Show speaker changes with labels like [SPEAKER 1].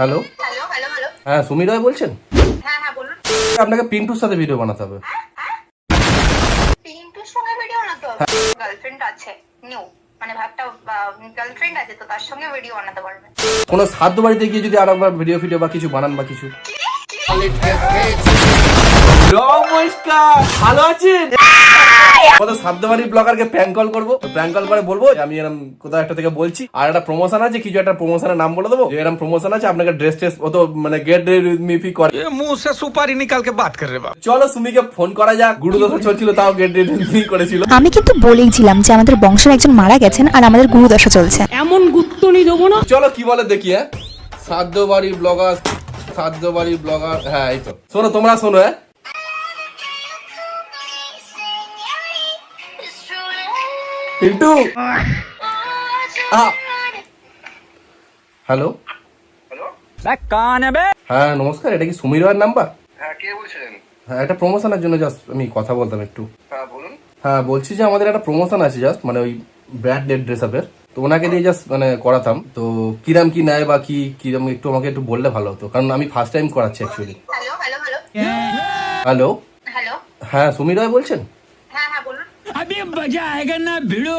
[SPEAKER 1] Hello
[SPEAKER 2] hello hello hello.
[SPEAKER 1] হ্যাঁ সুমি রায় বলছেন?
[SPEAKER 2] হ্যাঁ হ্যাঁ বলুন।
[SPEAKER 1] আপনাকে পিন্টুর সাথে ভিডিও বানাতে হবে।
[SPEAKER 2] পিন্টুর সঙ্গে ভিডিও বানাতে হবে? গার্লফ্রেন্ড আছে নিউ, মানে একটা গার্লফ্রেন্ড আছে তো তার সঙ্গে ভিডিও বানাতে পারবে।
[SPEAKER 1] কোনো সাধ্য বাড়িতে গিয়ে যদি আরেকবার ভিডিও ফিডিও বা কিছু বানান বা কিছু। নমস্কার, ভালো আছেন? আমাদের সাধ্যবাড়ি ব্লগারকে প্র্যাঙ্ক কল করবো, প্র্যাঙ্ক কল করে বলবো আমি এরকম কোথাও একটা থেকে বলছি, আর একটা প্রমোশন আছে, কিছু একটা প্রমোশনের নাম বলে দেবো, যে এরকম প্রমোশন আছে, আপনাকে ড্রেস টেস ও তো মানে গেট মিফি করে।
[SPEAKER 3] मुंह से सुपारी निकाल के बात कर रहे बाप।
[SPEAKER 1] চলো সুমিকে ফোন করা যাক। গুরুদশা চলছিল তাও গেট মি করেছিল।
[SPEAKER 4] আমি কিন্তু বলেইছিলাম যে আমাদের বংশের একজন মারা গেছেন আর আমাদের গুরুদশা চলছে।
[SPEAKER 5] এমন গুত্তনি দেবো না।
[SPEAKER 1] চলো কি বলে দেখি। হ্যাঁ সাধ্যবাড়ি ব্লগার, সাধ্যবাড়ি ব্লগার, হ্যাঁ এই তো। শোনো তোমরা শোনো। হ্যাঁ পিন্টু, হ্যালো হ্যাঁ নমস্কার, এটা কি সুমি রয়ের নাম্বার?
[SPEAKER 6] হ্যাঁ, কে বলছেন?
[SPEAKER 1] হ্যাঁ একটা প্রমোশনের জন্য জাস্ট আমি কথা বলতাম একটু।
[SPEAKER 6] হ্যাঁ বলুন।
[SPEAKER 1] হ্যাঁ বলছি যে আমাদের একটা প্রমোশন আছে জাস্ট, মানে ওই ব্র্যান্ডেড ড্রেস আপের, তো ওনাকে দিয়ে জাস্ট মানে করাতাম। তো কিরাম কি নেয় বা কি কিরাম একটু আমাকে একটু বললে ভালো হতো, কারণ আমি ফার্স্ট টাইম করাচ্ছি actually.
[SPEAKER 2] Hello hello hello
[SPEAKER 1] hello
[SPEAKER 2] hello.
[SPEAKER 1] হ্যাঁ সুমি রয় বলছেন?
[SPEAKER 2] হ্যাঁ হ্যাঁ বলুন।
[SPEAKER 5] अभी मजा आएगा ना भिड़ो।